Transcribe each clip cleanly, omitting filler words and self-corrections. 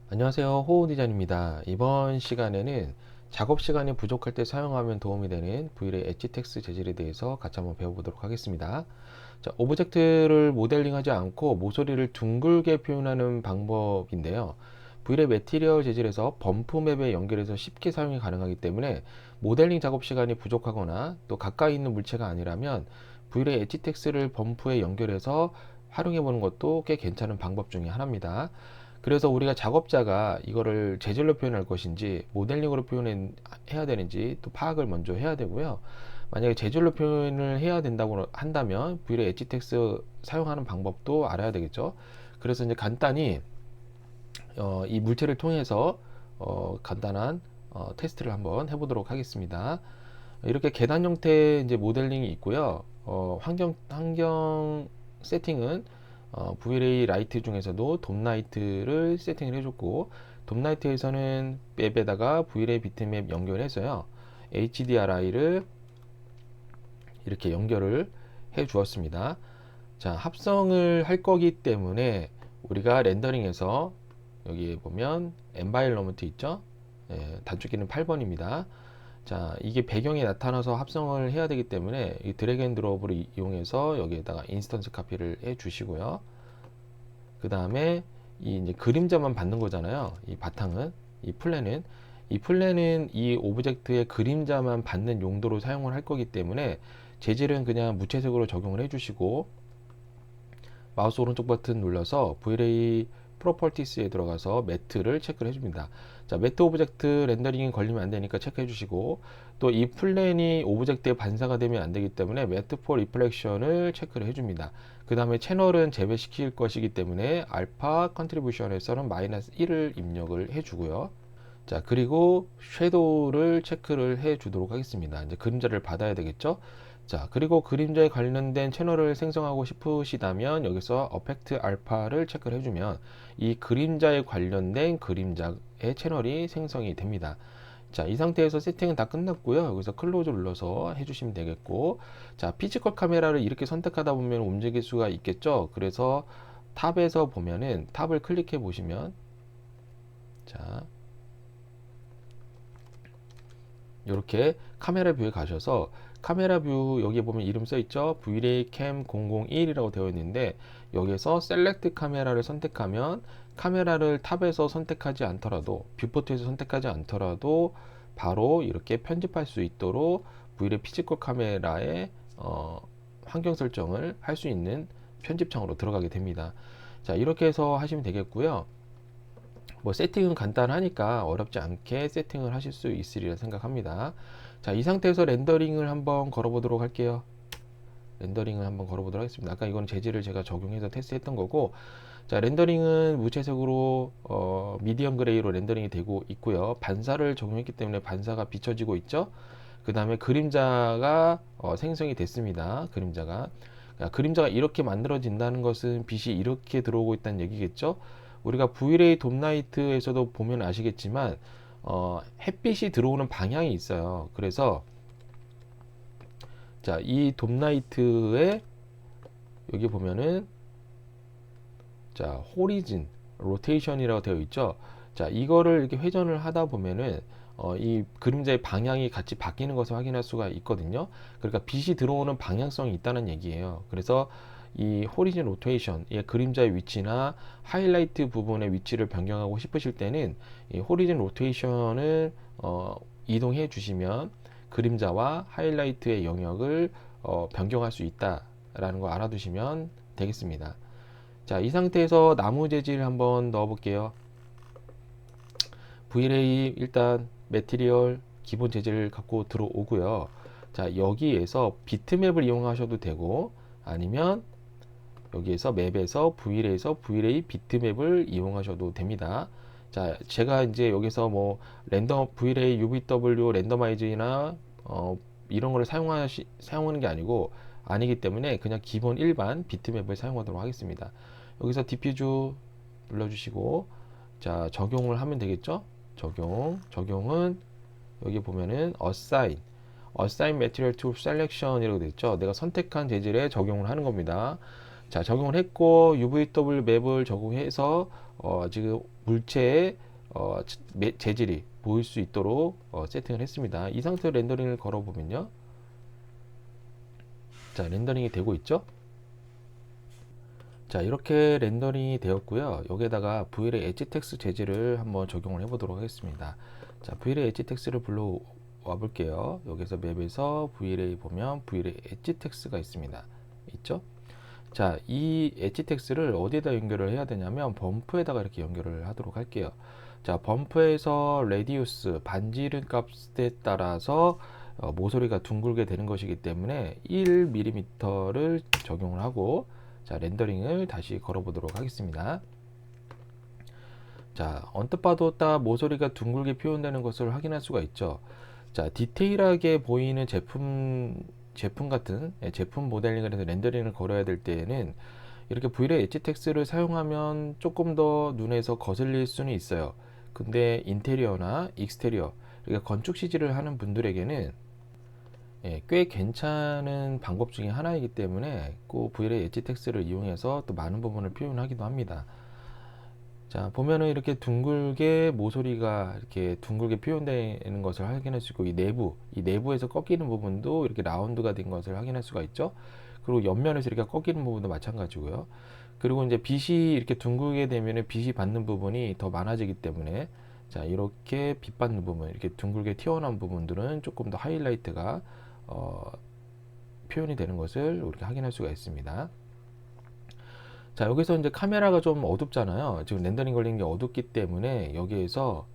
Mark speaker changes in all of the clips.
Speaker 1: 안녕하세요. 호우 디자인입니다. 이번 시간에는 작업 시간이 부족할 때 사용하면 도움이 되는 V-Ray 엣지 텍스 재질에 대해서 같이 한번 배워보도록 하겠습니다. 자, 오브젝트를 모델링하지 않고 모서리를 둥글게 표현하는 방법인데요. V-Ray 매티리얼 재질에서 범프 맵에 연결해서 쉽게 사용이 가능하기 때문에 모델링 작업 시간이 부족하거나 또 가까이 있는 물체가 아니라면 V-Ray 엣지 텍스를 범프에 연결해서 활용해 보는 것도 꽤 괜찮은 방법 중에 하나입니다. 그래서 우리가 작업자가 이거를 재질로 표현할 것인지 모델링으로 표현해야 되는지 또 파악을 먼저 해야 되고요. 만약에 재질로 표현을 해야 된다고 한다면 V-Ray 엣지 텍스 사용하는 방법도 알아야 되겠죠. 그래서 이제 간단히 이 물체를 통해서 간단한 테스트를 한번 해보도록 하겠습니다. 이렇게 계단 형태의 이제 모델링이 있고요. 환경 세팅은 V-Ray 라이트 중에서도 돔 라이트를 세팅을 해줬고, 돔 라이트에서는 맵에다가 V-Ray 비트맵 연결해서요, HDRI를 이렇게 연결을 해 주었습니다. 자, 합성을 할 거기 때문에 우리가 렌더링에서 여기에 보면 엔바이러먼트 있죠? 단축키는 8번입니다. 자, 이게 배경에 나타나서 합성을 해야 되기 때문에 이 드래그 앤 드롭을 이용해서 여기에다가 인스턴스 카피를 해 주시고요. 그 다음에 이 이제 그림자만 받는 거잖아요. 이 바탕은, 이 플랜은 이 오브젝트의 그림자만 받는 용도로 사용을 할 거기 때문에 재질은 그냥 무채색으로 적용을 해 주시고, 마우스 오른쪽 버튼 눌러서 V-Ray 프로퍼티스에 들어가서 매트를 체크를 해줍니다. 자, 매트 오브젝트 렌더링이 걸리면 안 되니까 체크해 주시고, 또 이 플랜이 오브젝트에 반사가 되면 안 되기 때문에 매트 포 리플렉션을 체크를 해줍니다. 그 다음에 채널은 재배시킬 것이기 때문에 알파 컨트리뷰션에서는 마이너스 1을 입력을 해주고요. 자, 그리고 섀도우를 체크를 해 주도록 하겠습니다. 이제 그림자를 받아야 되겠죠? 자, 그리고 그림자에 관련된 채널을 생성하고 싶으시다면 여기서 어펙트 알파를 체크를 해주면 이 그림자에 관련된 그림자의 채널이 생성이 됩니다. 자, 이 상태에서 세팅은 다 끝났고요. 여기서 클로즈 눌러서 해주시면 되겠고, 자, 피지컬 카메라를 이렇게 선택하다 보면 움직일 수가 있겠죠. 그래서 탑에서 보면은 탑을 클릭해 보시면, 자, 이렇게 카메라 뷰에 가셔서 카메라 뷰 여기 보면 이름 써 있죠. V-Ray Cam 001이라고 되어 있는데 여기서 셀렉트 카메라를 선택하면 카메라를 탑에서 선택하지 않더라도 뷰포트에서 선택하지 않더라도 바로 이렇게 편집할 수 있도록 V-Ray 피지컬 카메라의 환경 설정을 할 수 있는 편집창으로 들어가게 됩니다. 자, 이렇게 해서 하시면 되겠고요. 뭐 세팅은 간단하니까 어렵지 않게 세팅을 하실 수 있으리라 생각합니다. 자, 이 상태에서 렌더링을 한번 걸어보도록 할게요. 렌더링을 한번 걸어보도록 하겠습니다. 아까 이건 재질을 제가 적용해서 테스트했던 거고, 자, 렌더링은 무채색으로 미디엄 그레이로 렌더링이 되고 있고요. 반사를 적용했기 때문에 반사가 비춰지고 있죠. 그 다음에 그림자가 생성이 됐습니다. 그림자가 이렇게 만들어진다는 것은 빛이 이렇게 들어오고 있다는 얘기겠죠. 우리가 V-Ray 돔라이트에서도 보면 아시겠지만 햇빛이 들어오는 방향이 있어요. 그래서 자, 이 돔라이트에 여기 보면은 자, 호리진 로테이션이라고 되어 있죠. 자, 이거를 이렇게 회전을 하다 보면은 이 그림자의 방향이 같이 바뀌는 것을 확인할 수가 있거든요. 그러니까 빛이 들어오는 방향성이 있다는 얘기예요. 그래서 이 호리진 로테이션의 그림자의 위치나 하이라이트 부분의 위치를 변경하고 싶으실 때는 이 호리진 로테이션을 이동해 주시면 그림자와 하이라이트의 영역을 변경할 수 있다라는 거 알아두시면 되겠습니다. 자, 이 상태에서 나무 재질 한번 넣어 볼게요. V-Ray 일단 매티리얼 기본 재질을 갖고 들어오고요. 자, 여기에서 비트맵을 이용하셔도 되고 아니면 여기에서 맵에서 V-Ray에서 V-Ray 비트맵을 이용하셔도 됩니다. 자, 제가 이제 여기서 뭐 V-Ray UVW 랜더마이즈나 이런 거를 사용하는 게 아니기 때문에 그냥 기본 일반 비트맵을 사용하도록 하겠습니다. 여기서 디퓨즈 눌러주시고, 자, 적용을 하면 되겠죠. 적용은 여기 보면은 Assign Material to Selection 이라고 되어 있죠. 내가 선택한 재질에 적용을 하는 겁니다. 자, 적용을 했고 UVW 맵을 적용해서 지금 물체의 재질이 보일 수 있도록 세팅을 했습니다. 이 상태로 렌더링을 걸어보면요. 자, 렌더링이 되고 있죠. 자, 이렇게 렌더링이 되었고요. 여기에다가 VLA 엣지 텍스트 재질을 한번 적용을 해 보도록 하겠습니다. 자, VLA 엣지 텍스트를 불러와 볼게요. 여기서 맵에서 VLA 보면 VLA 엣지 텍스트가 있습니다. 있죠? 자, 이 엣지 텍스트를 어디에다 연결을 해야 되냐면 범프에다가 이렇게 연결을 하도록 할게요. 자, 범프에서 레디우스 반지름 값에 따라서 모서리가 둥글게 되는 것이기 때문에 1mm를 적용을 하고, 자, 렌더링을 다시 걸어 보도록 하겠습니다. 자, 언뜻 봐도 딱 모서리가 둥글게 표현되는 것을 확인할 수가 있죠. 자, 디테일하게 보이는 제품 같은 제품 모델링을 해서 렌더링을 걸어야 될 때에는 이렇게 VLA 엣지 텍스트를 사용하면 조금 더 눈에서 거슬릴 수는 있어요. 근데 인테리어나 익스테리어, 그러니까 건축 CG를 하는 분들에게는 꽤 괜찮은 방법 중에 하나이기 때문에 꼭 VLA 엣지 텍스트를 이용해서 또 많은 부분을 표현하기도 합니다. 자, 보면은 이렇게 둥글게 모서리가 이렇게 둥글게 표현되는 것을 확인할 수 있고, 이 내부에서 꺾이는 부분도 이렇게 라운드가 된 것을 확인할 수가 있죠. 그리고 옆면에서 이렇게 꺾이는 부분도 마찬가지고요. 그리고 이제 빛이 이렇게 둥글게 되면은 빛이 받는 부분이 더 많아지기 때문에, 자, 이렇게 빛 받는 부분, 이렇게 둥글게 튀어나온 부분들은 조금 더 하이라이트가 표현이 되는 것을 우리가 확인할 수가 있습니다. 자, 여기서 이제 카메라가 좀 어둡잖아요. 지금 렌더링 걸린 게 어둡기 때문에 여기에서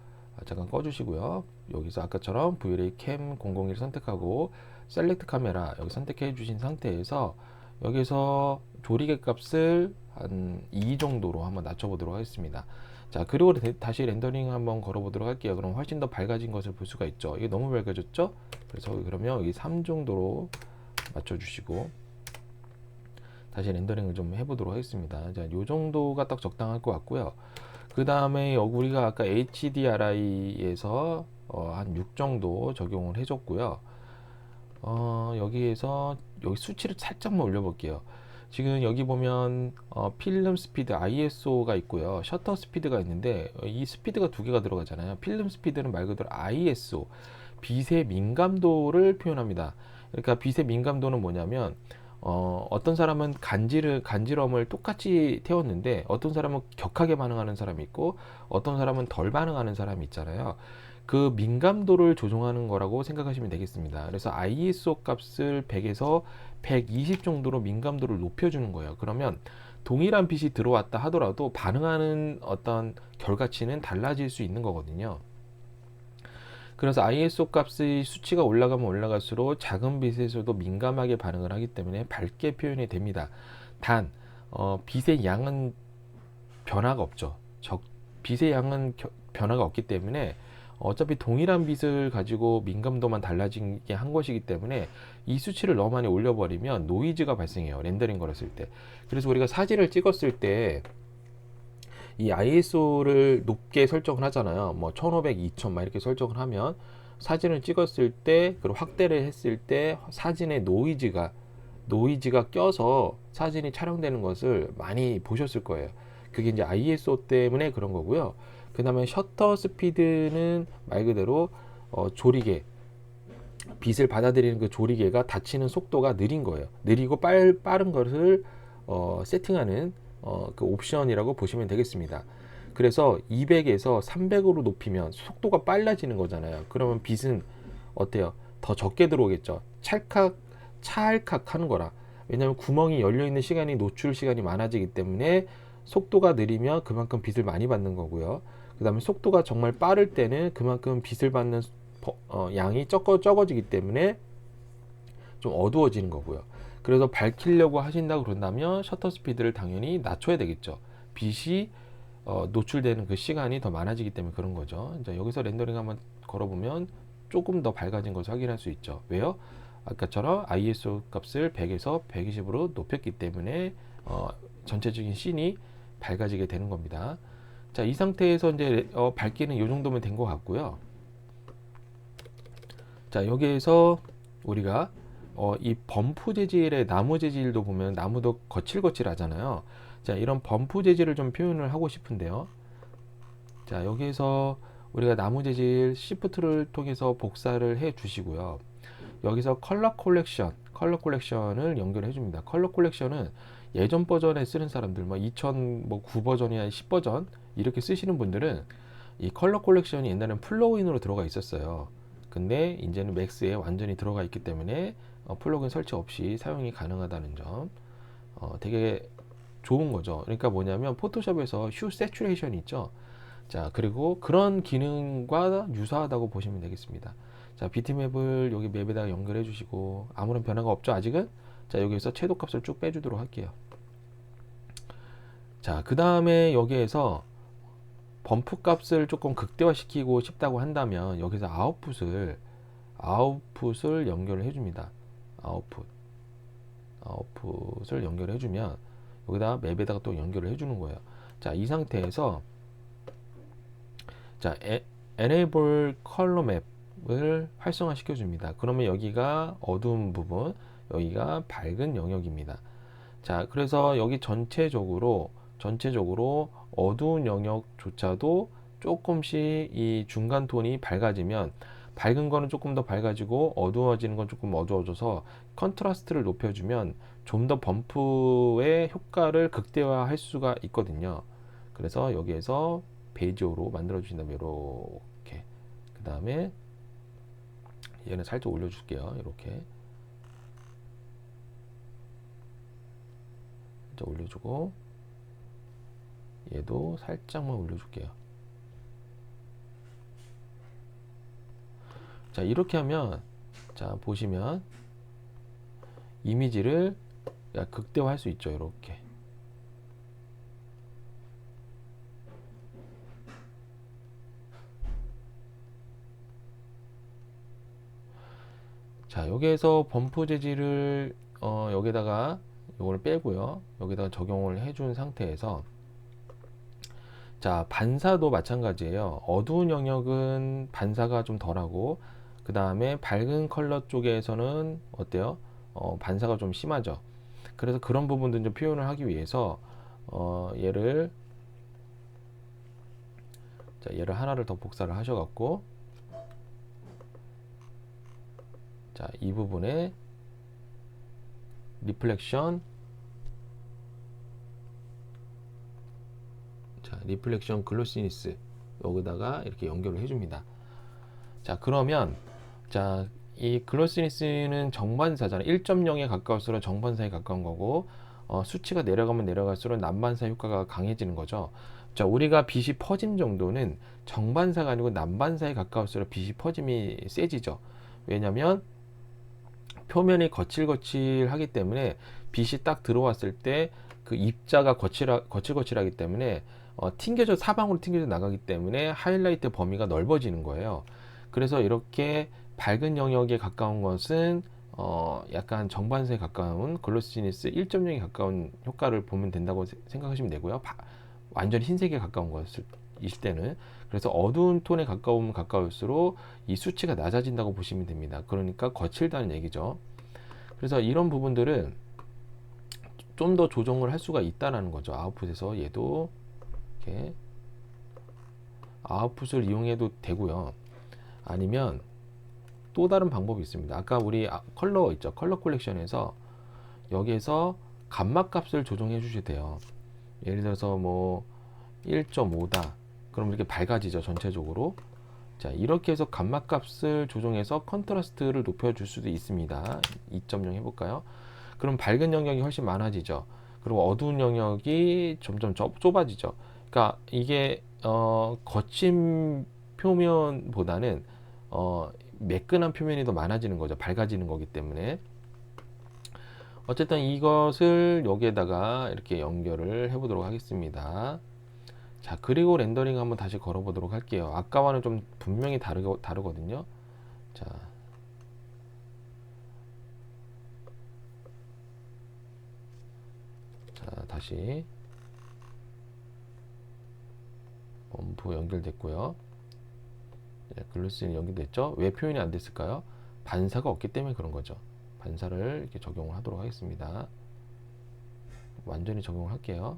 Speaker 1: 잠깐 꺼주시고요. 여기서 아까처럼 VLA 캠 001 선택하고 셀렉트 카메라 여기 선택해 주신 상태에서 여기서 조리개 값을 한 2 정도로 한번 낮춰 보도록 하겠습니다. 자, 그리고 다시 렌더링 한번 걸어 보도록 할게요. 그럼 훨씬 더 밝아진 것을 볼 수가 있죠. 이게 너무 밝아졌죠? 그래서 그러면 여기 3 정도로 맞춰 주시고 다시 렌더링을 좀 해보도록 하겠습니다. 자, 요 정도가 딱 적당할 것 같고요. 그 다음에 우리가 아까 HDRI에서 한 6 정도 적용을 해줬고요. 여기에서 여기 수치를 살짝만 올려볼게요. 지금 여기 보면 필름 스피드 ISO가 있고요, 셔터 스피드가 있는데 이 스피드가 두 개가 들어가잖아요. 필름 스피드는 말 그대로 ISO, 빛의 민감도를 표현합니다. 그러니까 빛의 민감도는 뭐냐면 어떤 사람은 간지럼을 똑같이 태웠는데 어떤 사람은 격하게 반응하는 사람이 있고 어떤 사람은 덜 반응하는 사람이 있잖아요. 그 민감도를 조정하는 거라고 생각하시면 되겠습니다. 그래서 ISO 값을 100에서 120 정도로 민감도를 높여주는 거예요. 그러면 동일한 빛이 들어왔다 하더라도 반응하는 어떤 결과치는 달라질 수 있는 거거든요. 그래서 ISO 값의 수치가 올라가면 올라갈수록 작은 빛에서도 민감하게 반응을 하기 때문에 밝게 표현이 됩니다. 단 빛의 양은 변화가 없죠. 빛의 양은 변화가 없기 때문에 어차피 동일한 빛을 가지고 민감도만 달라지게 한 것이기 때문에 이 수치를 너무 많이 올려버리면 노이즈가 발생해요. 렌더링 걸었을 때. 그래서 우리가 사진을 찍었을 때 이 ISO를 높게 설정을 하잖아요. 뭐 1500, 2000 막 이렇게 설정을 하면 사진을 찍었을 때, 그리고 확대를 했을 때 사진의 노이즈가 껴서 사진이 촬영되는 것을 많이 보셨을 거예요. 그게 이제 ISO 때문에 그런 거고요. 그 다음에 셔터 스피드는 말 그대로 조리개, 빛을 받아들이는 그 조리개가 닫히는 속도가 느린 거예요. 느리고 빠른 것을 세팅하는 그 옵션이라고 보시면 되겠습니다. 그래서 200에서 300으로 높이면 속도가 빨라지는 거잖아요. 그러면 빛은 어때요? 더 적게 들어오겠죠. 찰칵 하는 거라. 왜냐하면 구멍이 열려 있는 시간이, 노출 시간이 많아지기 때문에 속도가 느리면 그만큼 빛을 많이 받는 거고요. 그 다음에 속도가 정말 빠를 때는 그만큼 빛을 받는 양이 적어지기 때문에 좀 어두워지는 거고요. 그래서 밝히려고 하신다고 그런다면 셔터 스피드를 당연히 낮춰야 되겠죠. 빛이 노출되는 그 시간이 더 많아지기 때문에 그런 거죠. 자, 여기서 렌더링 한번 걸어보면 조금 더 밝아진 것을 확인할 수 있죠. 왜요? 아까처럼 ISO 값을 100에서 120으로 높였기 때문에 전체적인 씬이 밝아지게 되는 겁니다. 자, 이 상태에서 이제 밝기는 이 정도면 된 것 같고요. 자, 여기에서 우리가 이 범프 재질의 나무 재질도 보면 나무도 거칠거칠하잖아요. 자, 이런 범프 재질을 좀 표현을 하고 싶은데요. 자, 여기에서 우리가 나무 재질 시프트를 통해서 복사를 해 주시고요. 여기서 컬러 콜렉션을 연결해 줍니다. 컬러 콜렉션은 예전 버전에 쓰는 사람들, 뭐 2009 버전이나 10 버전 이렇게 쓰시는 분들은 이 컬러 콜렉션이 옛날엔 플러그인으로 들어가 있었어요. 근데 이제는 맥스에 완전히 들어가 있기 때문에 플러그인 설치 없이 사용이 가능하다는 점, 되게 좋은 거죠. 그러니까 뭐냐면 포토샵에서 휴 세츄레이션이 있죠. 자, 그리고 그런 기능과 유사하다고 보시면 되겠습니다. 자, 비트맵을 여기 맵에다가 연결해 주시고 아무런 변화가 없죠, 아직은. 자, 여기에서 채도 값을 쭉 빼주도록 할게요. 자, 그 다음에 여기에서 범프 값을 조금 극대화시키고 싶다고 한다면 여기서 아웃풋을 연결을 해줍니다. 아웃풋을 연결해 주면 여기다 맵에다가 또 연결을 해주는 거예요. 자, 이 상태에서 자, enable color map을 활성화 시켜줍니다. 그러면 여기가 어두운 부분, 여기가 밝은 영역입니다. 자, 그래서 여기 전체적으로 어두운 영역조차도 조금씩 이 중간 톤이 밝아지면 밝은 거는 조금 더 밝아지고 어두워지는 건 조금 어두워져서 컨트라스트를 높여주면 좀 더 범프의 효과를 극대화할 수가 있거든요. 그래서 여기에서 베이지로 만들어 주신다면 이렇게, 그 다음에 얘는 살짝 올려줄게요. 이렇게 올려주고 얘도 살짝만 올려줄게요. 자, 이렇게 하면, 자, 보시면 이미지를 극대화할 수 있죠. 이렇게. 자, 여기에서 범프 재질을 여기다가 이걸 빼고요. 여기다가 적용을 해준 상태에서, 자, 반사도 마찬가지예요. 어두운 영역은 반사가 좀 덜하고, 그 다음에 밝은 컬러 쪽에서는 어때요? 반사가 좀 심하죠. 그래서 그런 부분들 좀 표현을 하기 위해서 얘를 하나를 더 복사를 하셔갖고, 자, 이 부분에 리플렉션, 자, 리플렉션 글로시니스 여기다가 이렇게 연결을 해줍니다. 자, 그러면 자, 이 글로시니스는 정반사잖아요. 1.0에 가까울수록 정반사에 가까운 거고, 수치가 내려가면 내려갈수록 난반사 효과가 강해지는 거죠. 자, 우리가 빛이 퍼짐 정도는 정반사가 아니고 난반사에 가까울수록 빛이 퍼짐이 세지죠. 왜냐면 표면이 거칠거칠하기 때문에 빛이 딱 들어왔을 때 그 입자가 거칠거칠하기 때문에 사방으로 튕겨져 나가기 때문에 하이라이트 범위가 넓어지는 거예요. 그래서 이렇게 밝은 영역에 가까운 것은 약간 정반사에 가까운 글로시니스 1.0에 가까운 효과를 보면 된다고 생각하시면 되고요. 완전히 흰색에 가까운 것일 때는, 그래서 어두운 톤에 가까우면 가까울수록 이 수치가 낮아진다고 보시면 됩니다. 그러니까 거칠다는 얘기죠. 그래서 이런 부분들은 좀 더 조정을 할 수가 있다는 거죠. 아웃풋에서 얘도 이렇게 아웃풋을 이용해도 되고요. 아니면 또 다른 방법이 있습니다. 아까 우리 컬러 있죠. 컬러 콜렉션에서 여기에서 감마 값을 조정해 주셔도 돼요. 예를 들어서 뭐 1.5다. 그럼 이렇게 밝아지죠. 전체적으로. 자, 이렇게 해서 감마 값을 조정해서 컨트라스트를 높여줄 수도 있습니다. 2.0 해볼까요? 그럼 밝은 영역이 훨씬 많아지죠. 그리고 어두운 영역이 점점 좁아지죠. 그러니까 이게 거친 표면보다는 매끈한 표면이 더 많아지는 거죠. 밝아지는 거기 때문에. 어쨌든 이것을 여기에다가 이렇게 연결을 해보도록 하겠습니다. 자, 그리고 렌더링 한번 다시 걸어보도록 할게요. 아까와는 좀 분명히 다르거든요. 자, 다시 범프 연결됐고요. 글로시는 연결됐죠. 왜 표현이 안 됐을까요? 반사가 없기 때문에 그런 거죠. 반사를 이렇게 적용을 하도록 하겠습니다. 완전히 적용을 할게요.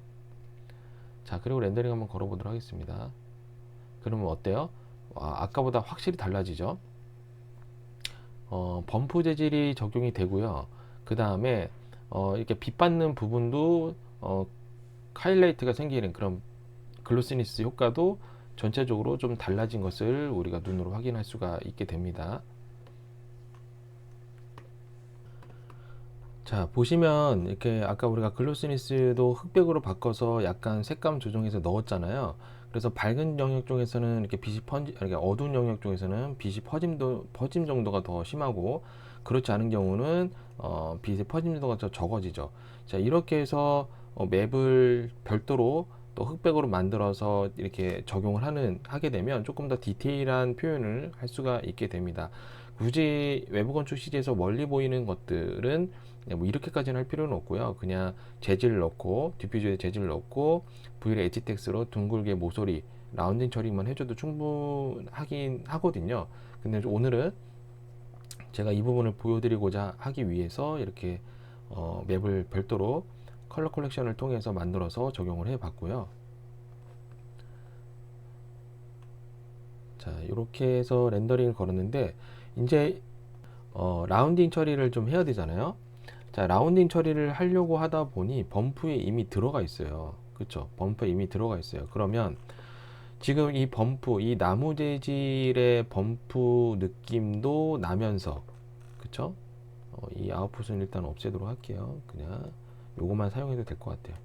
Speaker 1: 자, 그리고 렌더링 한번 걸어보도록 하겠습니다. 그러면 어때요? 아까보다 확실히 달라지죠? 범프 재질이 적용이 되고요. 그 다음에 이렇게 빛 받는 부분도 하이라이트가 생기는 그런 글로시니스 효과도 전체적으로 좀 달라진 것을 우리가 눈으로 확인할 수가 있게 됩니다. 자, 보시면 이렇게 아까 우리가 글로시니스도 흑백으로 바꿔서 약간 색감 조정해서 넣었잖아요. 그래서 밝은 영역 쪽에서는 이렇게 빛이 이렇게 어두운 영역 쪽에서는 빛이 퍼짐 정도가 더 심하고, 그렇지 않은 경우는 빛의 퍼짐 정도가 더 적어지죠. 자, 이렇게 해서 맵을 별도로 또 흑백으로 만들어서 이렇게 적용을 하게 되면 조금 더 디테일한 표현을 할 수가 있게 됩니다. 굳이 외부 건축 CG에서 멀리 보이는 것들은 뭐 이렇게까지는 할 필요는 없고요. 그냥 재질을 넣고, 디퓨저에 재질을 넣고, V의 엣지 텍스로 둥글게 모서리 라운딩 처리만 해줘도 충분하긴 하거든요. 근데 오늘은 제가 이 부분을 보여드리고자 하기 위해서 이렇게 맵을 별도로 컬러 컬렉션을 통해서 만들어서 적용을 해 봤고요. 자, 이렇게 해서 렌더링을 걸었는데, 이제 라운딩 처리를 좀 해야 되잖아요. 자, 라운딩 처리를 하려고 하다 보니 범프에 이미 들어가 있어요. 그쵸? 범프에 이미 들어가 있어요. 그러면 지금 이 범프, 이 나무 재질의 범프 느낌도 나면서, 그쵸? 이 아웃풋은 일단 없애도록 할게요. 그냥 요것만 사용해도 될 것 같아요.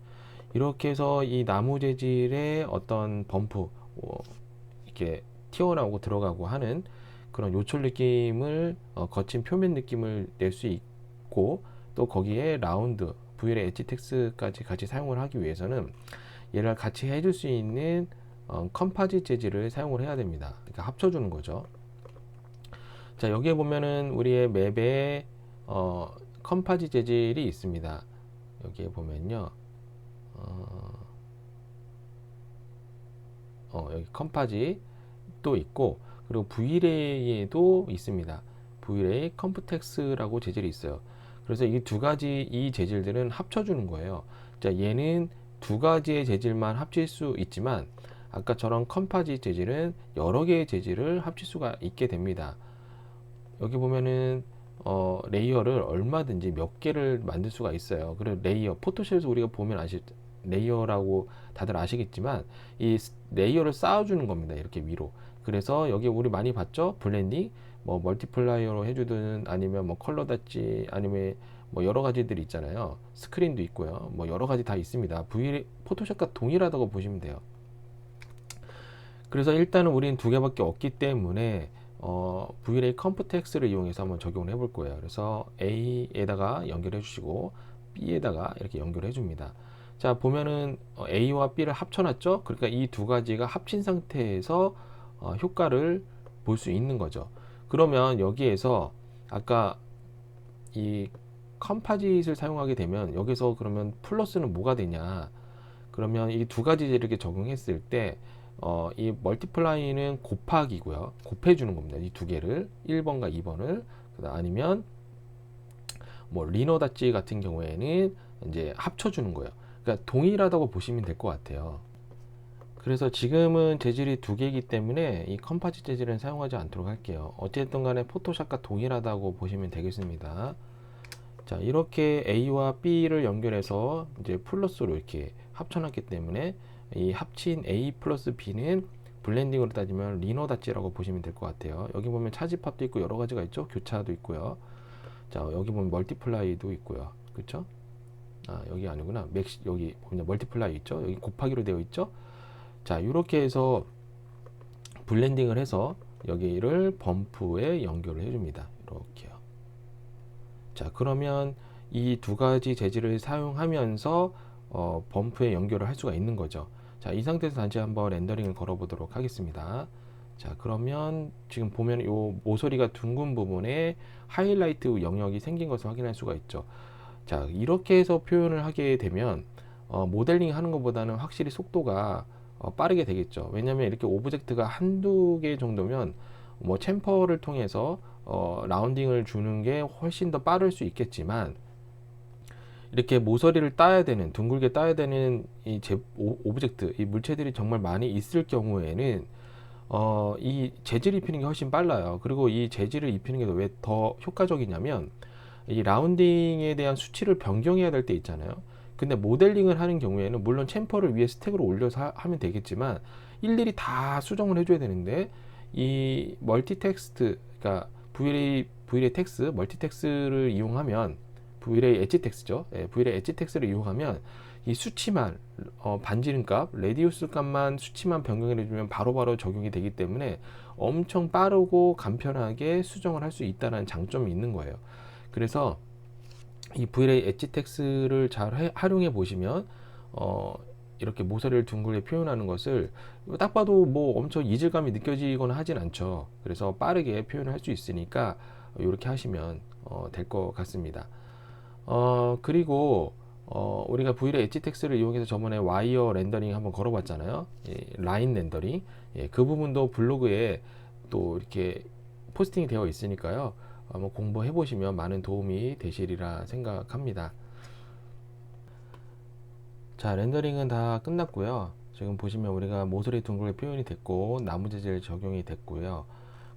Speaker 1: 이렇게 해서 이 나무 재질의 어떤 범프, 이렇게 튀어나오고 들어가고 하는 그런 요철 느낌을, 거친 표면 느낌을 낼 수 있고, 또 거기에 라운드, V의 엣지 텍스까지 같이 사용을 하기 위해서는 얘를 같이 해줄 수 있는 컴파짓 재질을 사용을 해야 됩니다. 그러니까 합쳐주는 거죠. 자, 여기에 보면은 우리의 맵에 컴파짓 재질이 있습니다. 여기에 보면요, 여기 컴파짓도 있고, 그리고 V레이에도 있습니다. V레이 컴프텍스라고 재질이 있어요. 그래서 이 두 가지 이 재질들은 합쳐주는 거예요. 자, 얘는 두 가지의 재질만 합칠 수 있지만, 아까처럼 컴파짓 재질은 여러 개의 재질을 합칠 수가 있게 됩니다. 여기 보면은 레이어를 얼마든지 몇 개를 만들 수가 있어요. 그리고 레이어, 포토샵에서 우리가 보면 레이어라고 다들 아시겠지만, 이 레이어를 쌓아주는 겁니다. 이렇게 위로. 그래서 여기 우리 많이 봤죠? 블렌딩, 뭐 멀티플라이어로 해주든, 아니면 뭐 컬러 닷지, 아니면 뭐 여러 가지들이 있잖아요. 스크린도 있고요. 뭐 여러 가지 다 있습니다. 포토샵과 동일하다고 보시면 돼요. 그래서 일단은 우리는 두 개밖에 없기 때문에 Vray 컴프텍스를 이용해서 한번 적용을 해볼 거예요. 그래서 A에다가 연결해 주시고 B에다가 이렇게 연결해 줍니다. 자, 보면은 A와 B를 합쳐놨죠. 그러니까 이 두 가지가 합친 상태에서 효과를 볼 수 있는 거죠. 그러면 여기에서 아까 이 컴파짓을 사용하게 되면 여기서 그러면 플러스는 뭐가 되냐? 그러면 이 두 가지 이렇게 적용했을 때 이 멀티플라이는 곱하기고요. 곱해주는 겁니다. 이 두 개를 1번과 2번을 아니면 뭐 리너 닷지 같은 경우에는 이제 합쳐주는 거예요. 그러니까 동일하다고 보시면 될 것 같아요. 그래서 지금은 재질이 두 개이기 때문에 이 컴파짓 재질은 사용하지 않도록 할게요. 어쨌든 간에 포토샵과 동일하다고 보시면 되겠습니다. 자, 이렇게 A와 B를 연결해서 이제 플러스로 이렇게 합쳐놨기 때문에 이 합친 A 플러스 B는 블렌딩으로 따지면 리너 닷지라고 보시면 될 것 같아요. 여기 보면 차집합도 있고 여러 가지가 있죠. 교차도 있고요. 자, 여기 보면 멀티플라이도 있고요. 그렇죠? 여기 아니구나. 여기 보면 멀티플라이 있죠. 여기 곱하기로 되어 있죠. 자, 이렇게 해서 블렌딩을 해서 여기를 범프에 연결을 해줍니다. 이렇게요. 자, 그러면 이 두 가지 재질을 사용하면서 범프에 연결을 할 수가 있는 거죠. 자, 이 상태에서 다시 한번 렌더링을 걸어 보도록 하겠습니다. 자, 그러면 지금 보면 이 모서리가 둥근 부분에 하이라이트 영역이 생긴 것을 확인할 수가 있죠. 자, 이렇게 해서 표현을 하게 되면 모델링 하는 것보다는 확실히 속도가 빠르게 되겠죠. 왜냐하면 이렇게 오브젝트가 한두 개 정도면 뭐 챔퍼를 통해서 라운딩을 주는 게 훨씬 더 빠를 수 있겠지만, 이렇게 모서리를 따야 되는, 둥글게 따야 되는 오브젝트, 이 물체들이 정말 많이 있을 경우에는 이 재질 입히는 게 훨씬 빨라요. 그리고 이 재질을 입히는 게 왜 더 효과적이냐면, 이 라운딩에 대한 수치를 변경해야 될 때 있잖아요. 근데 모델링을 하는 경우에는 물론 챔퍼를 위에 스택으로 올려서 하면 되겠지만, 일일이 다 수정을 해줘야 되는데, 이 멀티텍스트, 그러니까 V-ray 텍스, 멀티텍스를 이용하면, V-ray 엣지 텍스죠. 예, V-ray 엣지 텍스를 이용하면 이 수치만, 반지름 값, 레디우스 값만 수치만 변경해 주면 바로바로 적용이 되기 때문에 엄청 빠르고 간편하게 수정을 할 수 있다는 장점이 있는 거예요. 그래서 이 V-ray 엣지 텍스를 잘 활용해 보시면 이렇게 모서리를 둥글게 표현하는 것을 딱 봐도 뭐 엄청 이질감이 느껴지거나 하진 않죠. 그래서 빠르게 표현을 할 수 있으니까 이렇게 하시면 될 것 같습니다. 그리고 우리가 V-ray 엣지 텍스를 이용해서 저번에 와이어 렌더링 한번 걸어봤잖아요. 예, 라인 렌더링. 예, 그 부분도 블로그에 또 이렇게 포스팅이 되어 있으니까요. 한번 공부해 보시면 많은 도움이 되시리라 생각합니다. 자, 렌더링은 다 끝났고요. 지금 보시면 우리가 모서리 둥글게 표현이 됐고, 나무 재질 적용이 됐고요.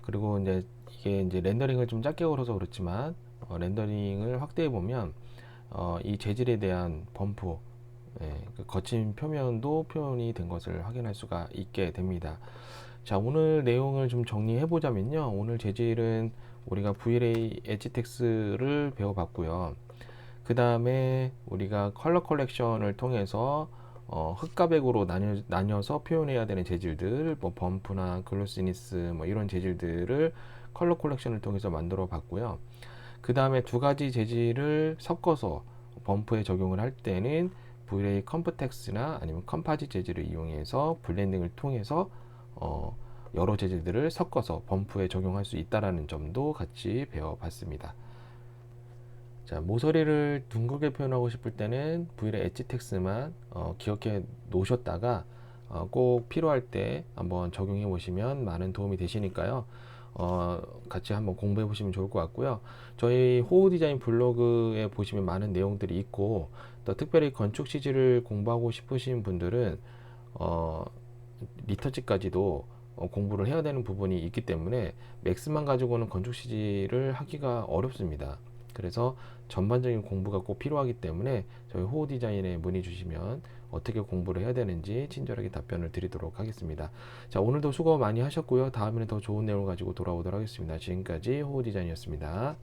Speaker 1: 그리고 이제 이게 이제 렌더링을 좀 짧게 걸어서 그렇지만, 렌더링을 확대해 보면 이 재질에 대한 범프, 예, 그 거친 표면도 표현이 된 것을 확인할 수가 있게 됩니다. 자, 오늘 내용을 좀 정리해 보자면요. 오늘 재질은 우리가 V-ray 엣지 텍스를 배워봤고요. 그 다음에 우리가 컬러 컬렉션을 통해서 흑과 백으로 나뉘어서 표현해야 되는 재질들, 뭐 범프나 글로시니스, 뭐 이런 재질들을 컬러 컬렉션을 통해서 만들어 봤고요. 그 다음에 두 가지 재질을 섞어서 범프에 적용을 할 때는 V-ray 컴프텍스나 아니면 컴파짓 재질을 이용해서 블렌딩을 통해서 여러 재질들을 섞어서 범프에 적용할 수 있다는 점도 같이 배워봤습니다. 자, 모서리를 둥글게 표현하고 싶을 때는 V-ray 엣지 텍스만 기억해 놓으셨다가 꼭 필요할 때 한번 적용해 보시면 많은 도움이 되시니까요. 같이 한번 공부해 보시면 좋을 것 같고요. 저희 호우 디자인 블로그에 보시면 많은 내용들이 있고, 또 특별히 건축 CG를 공부하고 싶으신 분들은 리터치까지도 공부를 해야 되는 부분이 있기 때문에 맥스만 가지고는 건축 CG를 하기가 어렵습니다. 그래서 전반적인 공부가 꼭 필요하기 때문에 저희 호우 디자인에 문의 주시면 어떻게 공부를 해야 되는지 친절하게 답변을 드리도록 하겠습니다. 자, 오늘도 수고 많이 하셨고요. 다음에는 더 좋은 내용을 가지고 돌아오도록 하겠습니다. 지금까지 호우 디자인이었습니다.